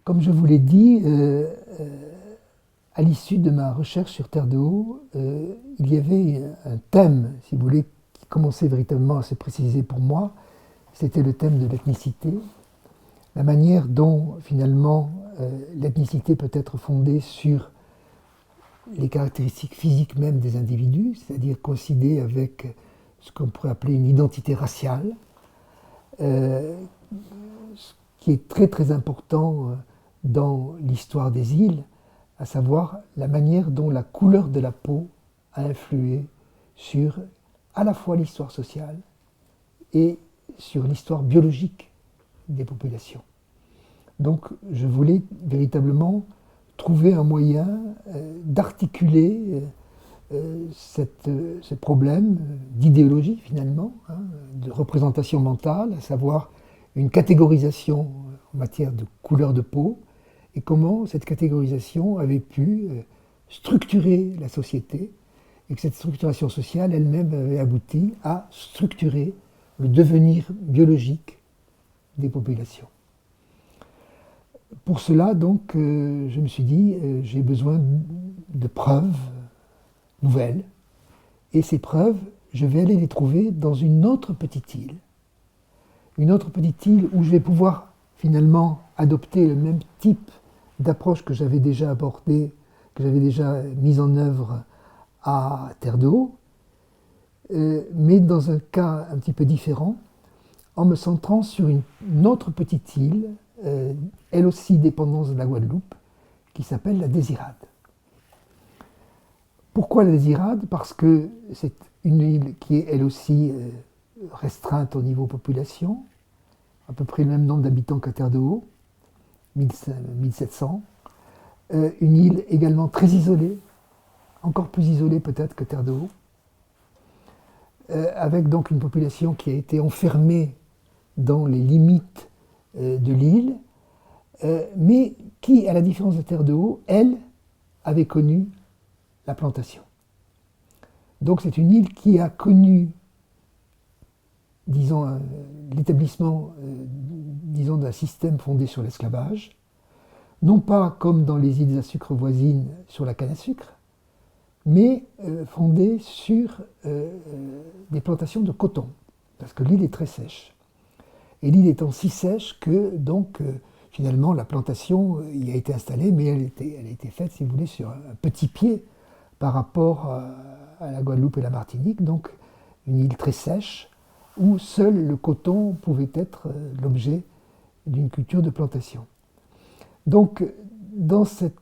Comme je vous l'ai dit, à l'issue de ma recherche sur Terre de Haut, il y avait un thème, si vous voulez, qui commençait véritablement à se préciser pour moi. C'était le thème de l'ethnicité, la manière dont finalement l'ethnicité peut être fondée sur les caractéristiques physiques même des individus, c'est-à-dire coïncider avec ce qu'on pourrait appeler une identité raciale, ce qui est très très important dans l'histoire des îles, à savoir la manière dont la couleur de la peau a influé sur à la fois l'histoire sociale et sur l'histoire biologique des populations. Donc je voulais véritablement trouver un moyen d'articuler ce problème d'idéologie finalement, de représentation mentale, à savoir une catégorisation en matière de couleur de peau, et comment cette catégorisation avait pu structurer la société, et que cette structuration sociale elle-même avait abouti à structurer le devenir biologique des populations. Pour cela, donc, je me suis dit, j'ai besoin de preuves nouvelles, et ces preuves, je vais aller les trouver dans une autre petite île où je vais pouvoir finalement adopter le même type d'approche que j'avais déjà abordée, que j'avais déjà mise en œuvre à Terre de Haut, mais dans un cas un petit peu différent, en me centrant sur une autre petite île, elle aussi dépendance de la Guadeloupe, qui s'appelle la Désirade. Pourquoi la Désirade? Parce que c'est une île qui est elle aussi restreinte au niveau population, à peu près le même nombre d'habitants qu'à Terre de Haut, 1700. Une île également très isolée, encore plus isolée peut-être que Terre de Haut, avec donc une population qui a été enfermée dans les limites de l'île, mais qui, à la différence de Terre de Haut, elle, avait connu la plantation. Donc c'est une île qui a connu, disons, l'établissement, disons, d'un système fondé sur l'esclavage, non pas comme dans les îles à sucre voisines sur la canne à sucre, mais fondé sur des plantations de coton, parce que l'île est très sèche. Et l'île étant si sèche que, donc, finalement, la plantation y a été installée, mais elle a été faite, si vous voulez, sur un petit pied par rapport à la Guadeloupe et la Martinique, donc une île très sèche, où seul le coton pouvait être l'objet d'une culture de plantation. Donc, dans cette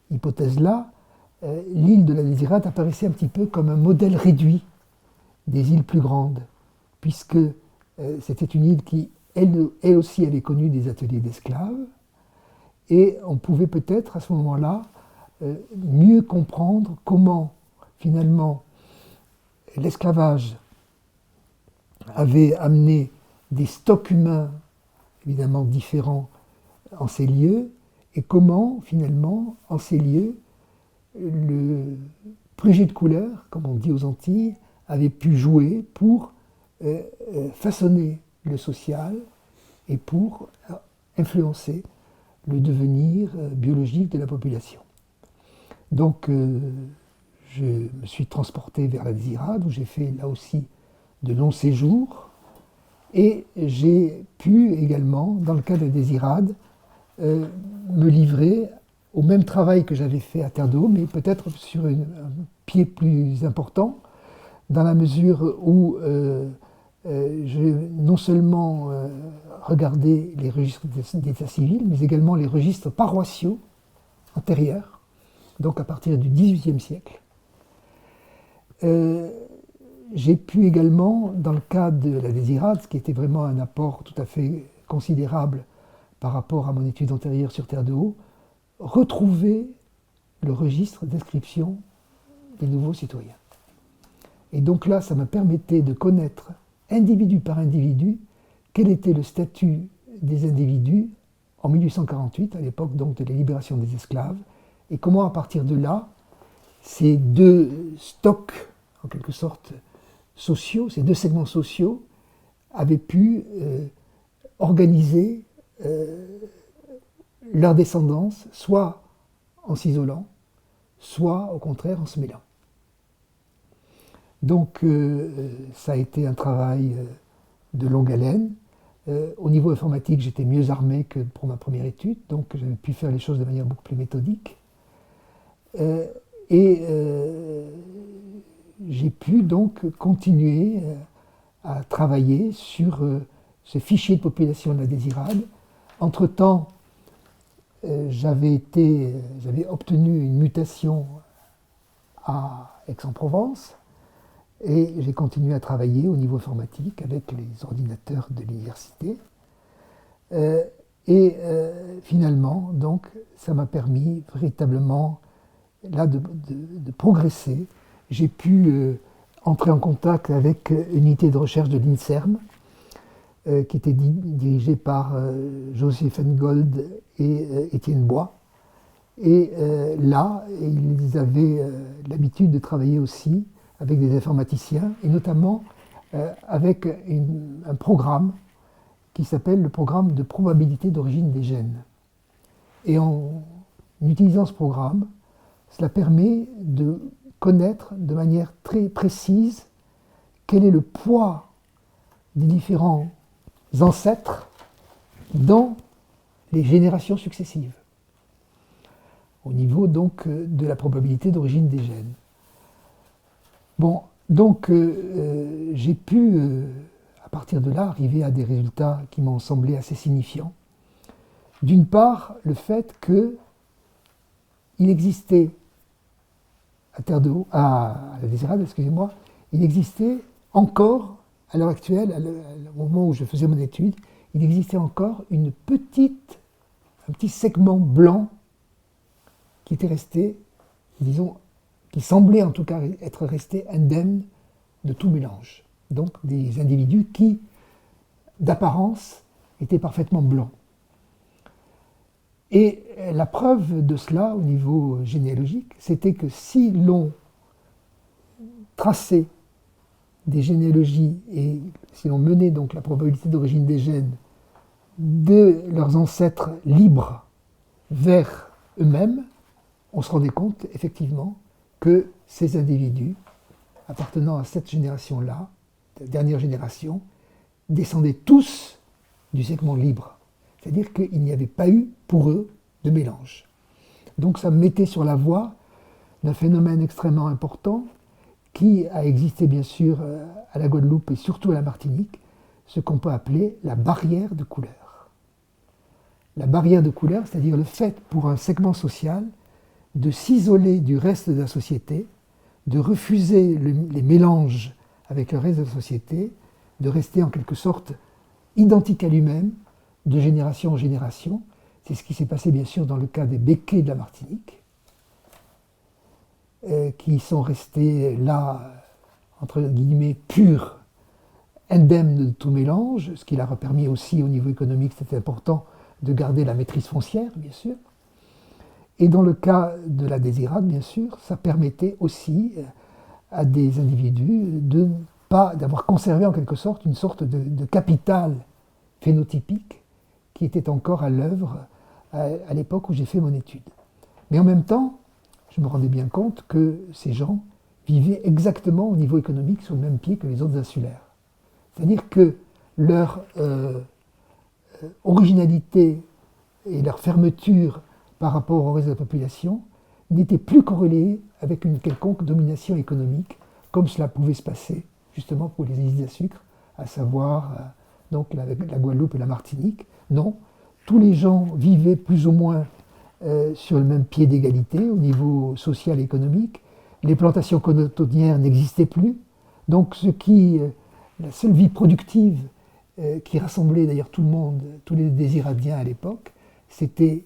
hypothèse-là, l'île de la Désirade apparaissait un petit peu comme un modèle réduit des îles plus grandes, puisque c'était une île qui, elle aussi, avait connu des ateliers d'esclaves, et on pouvait peut-être, à ce moment-là, mieux comprendre comment, finalement, l'esclavage avait amené des stocks humains, évidemment différents, en ces lieux, et comment, finalement, en ces lieux, le préjugé de couleur, comme on dit aux Antilles, avait pu jouer pour façonner le social et pour influencer le devenir biologique de la population. Donc, je me suis transporté vers la Désirade, où j'ai fait là aussi de longs séjours, et j'ai pu également, dans le cas de la Désirade, me livrer au même travail que j'avais fait à Terre de Haut, mais peut-être sur un pied plus important, dans la mesure où j'ai non seulement regardé les registres d'état civil, mais également les registres paroissiaux antérieurs, donc à partir du XVIIIe siècle. J'ai pu également, dans le cas de la Désirade, ce qui était vraiment un apport tout à fait considérable par rapport à mon étude antérieure sur Terre de Haut, retrouver le registre d'inscription des nouveaux citoyens. Et donc là, ça me permettait de connaître, individu par individu, quel était le statut des individus en 1848, à l'époque donc de la libération des esclaves, et comment à partir de là, ces deux stocks, en quelque sorte, sociaux, ces deux segments sociaux, avaient pu organiser leur descendance, soit en s'isolant, soit au contraire en se mêlant. Donc ça a été un travail de longue haleine. Au niveau informatique, j'étais mieux armé que pour ma première étude, donc j'avais pu faire les choses de manière beaucoup plus méthodique. J'ai pu donc continuer à travailler sur ce fichier de population de la Désirade. Entre-temps, j'avais obtenu une mutation à Aix-en-Provence et j'ai continué à travailler au niveau informatique avec les ordinateurs de l'université. Finalement, donc, ça m'a permis véritablement là de progresser. J'ai pu entrer en contact avec une unité de recherche de l'INSERM qui était dirigée par José Fengold et Étienne Bois. Et là, ils avaient l'habitude de travailler aussi avec des informaticiens, et notamment avec un programme qui s'appelle le programme de probabilité d'origine des gènes. Et en utilisant ce programme, cela permet de connaître de manière très précise quel est le poids des différents ancêtres dans les générations successives, au niveau donc de la probabilité d'origine des gènes. Bon, donc j'ai pu, à partir de là, arriver à des résultats qui m'ont semblé assez signifiants. D'une part, le fait qu'il existait à Terre de Haut, à la Désirade, excusez-moi, il existait encore, à l'heure actuelle, au moment où je faisais mon étude, il existait encore un petit segment blanc qui était resté, disons, qui semblait en tout cas être resté indemne de tout mélange. Donc des individus qui, d'apparence, étaient parfaitement blancs. Et la preuve de cela au niveau généalogique, c'était que si l'on traçait des généalogies et si l'on menait donc la probabilité d'origine des gènes de leurs ancêtres libres vers eux-mêmes, on se rendait compte effectivement que ces individus appartenant à cette génération-là, la dernière génération, descendaient tous du segment libre. C'est-à-dire qu'il n'y avait pas eu pour eux de mélange. Donc ça me mettait sur la voie d'un phénomène extrêmement important qui a existé bien sûr à la Guadeloupe et surtout à la Martinique, ce qu'on peut appeler la barrière de couleur. La barrière de couleur, c'est-à-dire le fait pour un segment social de s'isoler du reste de la société, de refuser les mélanges avec le reste de la société, de rester en quelque sorte identique à lui-même, de génération en génération. C'est ce qui s'est passé bien sûr dans le cas des Békés de la Martinique, qui sont restés là, entre guillemets, purs, indemnes de tout mélange, ce qui leur a permis aussi au niveau économique, c'était important, de garder la maîtrise foncière, bien sûr. Et dans le cas de la Désirade, bien sûr, ça permettait aussi à des individus d'avoir conservé en quelque sorte une sorte de capital phénotypique qui était encore à l'œuvre à l'époque où j'ai fait mon étude. Mais en même temps, je me rendais bien compte que ces gens vivaient exactement au niveau économique sur le même pied que les autres insulaires. C'est-à-dire que leur originalité et leur fermeture par rapport au reste de la population n'étaient plus corrélées avec une quelconque domination économique, comme cela pouvait se passer justement pour les îles à sucre, à savoir donc la Guadeloupe et la Martinique. Non, tous les gens vivaient plus ou moins sur le même pied d'égalité au niveau social et économique. Les plantations cotonnières n'existaient plus. Donc la seule vie productive qui rassemblait d'ailleurs tout le monde, tous les Désiradiens à l'époque, c'était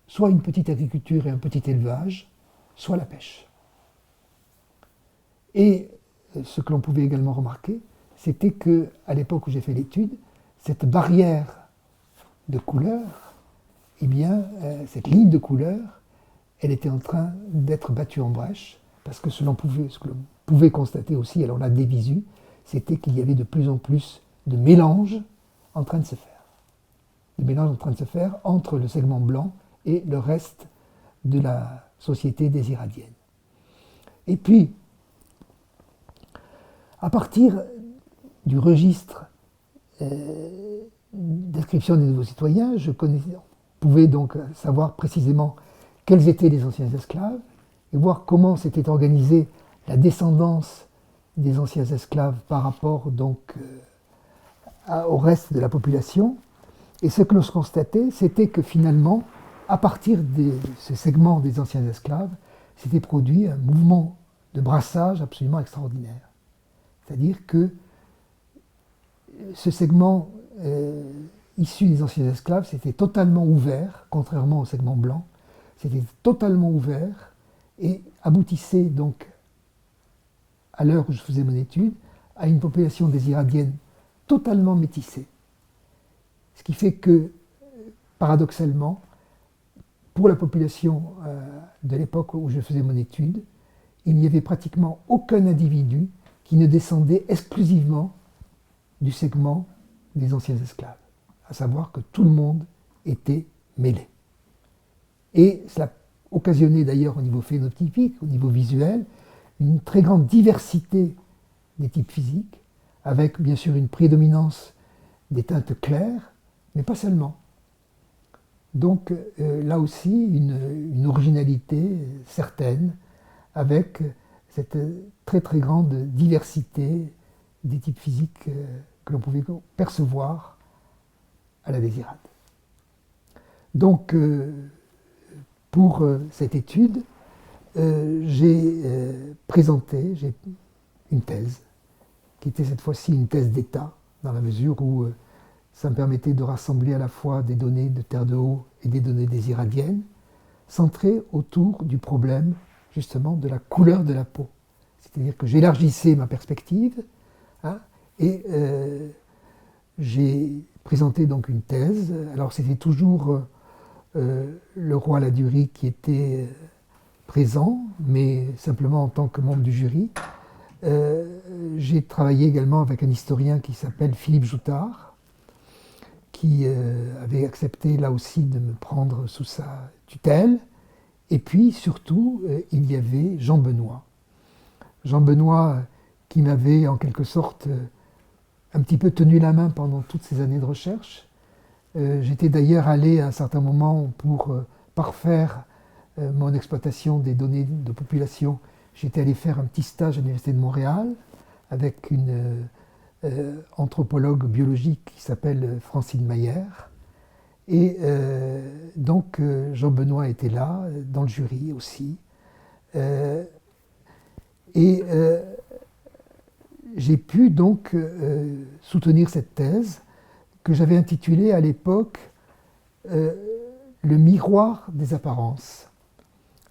soit une petite agriculture et un petit élevage, soit la pêche. Et ce que l'on pouvait également remarquer, c'était qu'à l'époque où j'ai fait l'étude, cette barrière de couleur, eh bien, cette ligne de couleur, elle était en train d'être battue en brèche, parce que ce que l'on pouvait constater aussi, alors on l'a dévisu, c'était qu'il y avait de plus en plus de mélanges en train de se faire. Des mélanges en train de se faire entre le segment blanc et le reste de la société des Iradiennes. Et puis, à partir du registre d'inscription des nouveaux citoyens, pouvais donc savoir précisément quels étaient les anciens esclaves et voir comment s'était organisée la descendance des anciens esclaves par rapport donc au reste de la population. Et ce que l'on constatait, c'était que finalement, à partir de ce segment des anciens esclaves, s'était produit un mouvement de brassage absolument extraordinaire. C'est-à-dire que ce segment issu des anciens esclaves s'était totalement ouvert, contrairement au segment blanc, c'était totalement ouvert et aboutissait donc, à l'heure où je faisais mon étude, à une population des Iradiennes totalement métissée. Ce qui fait que, paradoxalement, pour la population de l'époque où je faisais mon étude, il n'y avait pratiquement aucun individu qui ne descendait exclusivement du segment des anciens esclaves, à savoir que tout le monde était mêlé. Et cela occasionnait d'ailleurs au niveau phénotypique, au niveau visuel, une très grande diversité des types physiques, avec bien sûr une prédominance des teintes claires, mais pas seulement. Donc là aussi, une originalité certaine, avec cette très très grande diversité des types physiques que l'on pouvait percevoir à la Désirade. Donc, pour cette étude, j'ai présenté une thèse, qui était cette fois-ci une thèse d'État, dans la mesure où ça me permettait de rassembler à la fois des données de Terre de Haut et des données des Iradiennes, centrées autour du problème, justement, de la couleur de la peau. C'est-à-dire que j'élargissais ma perspective, hein, et j'ai présenté donc une thèse. Alors c'était toujours le roi Ladurie qui était présent, mais simplement en tant que membre du jury. J'ai travaillé également avec un historien qui s'appelle Philippe Joutard, qui avait accepté là aussi de me prendre sous sa tutelle. Et puis surtout, il y avait Jean Benoît. Jean Benoît qui m'avait en quelque sorte un petit peu tenu la main pendant toutes ces années de recherche. J'étais d'ailleurs allé à un certain moment pour parfaire mon exploitation des données de population. J'étais allé faire un petit stage à l'Université de Montréal avec une anthropologue biologique qui s'appelle Francine Mayer. Et donc Jean Benoît était là, dans le jury aussi. Et j'ai pu donc soutenir cette thèse que j'avais intitulée à l'époque Le miroir des apparences.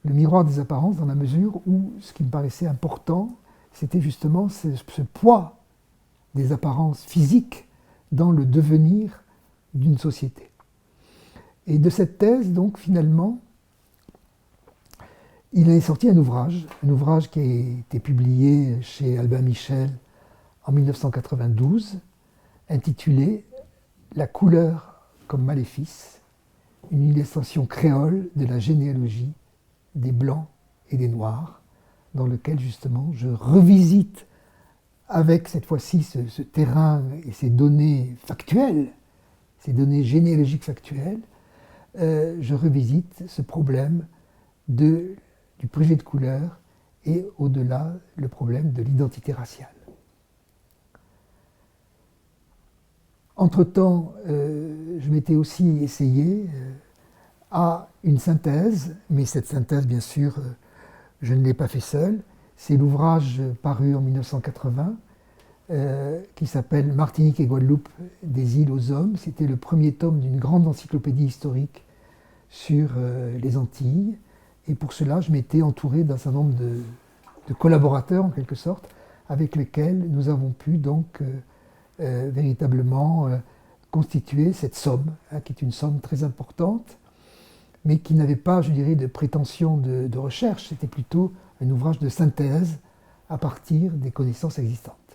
Le miroir des apparences dans la mesure où ce qui me paraissait important, c'était justement ce poids des apparences physiques dans le devenir d'une société. Et de cette thèse, donc, finalement, il est sorti un ouvrage qui a été publié chez Albin Michel en 1992, intitulé « La couleur comme maléfice, une illustration créole de la généalogie des Blancs et des Noirs », dans lequel, justement, je revisite, avec cette fois-ci ce terrain et ces données factuelles, ces données généalogiques factuelles, je revisite ce problème du préjugé de couleur et au-delà le problème de l'identité raciale. Entre-temps, je m'étais aussi essayé à une synthèse, mais cette synthèse, bien sûr, je ne l'ai pas fait seul. C'est l'ouvrage paru en 1980 qui s'appelle Martinique et Guadeloupe, des îles aux hommes. C'était le premier tome d'une grande encyclopédie historique sur les Antilles. Et pour cela, je m'étais entouré d'un certain nombre de collaborateurs, en quelque sorte, avec lesquels nous avons pu donc véritablement constituer cette somme, hein, qui est une somme très importante, mais qui n'avait pas, je dirais, de prétention de recherche. C'était plutôt un ouvrage de synthèse à partir des connaissances existantes.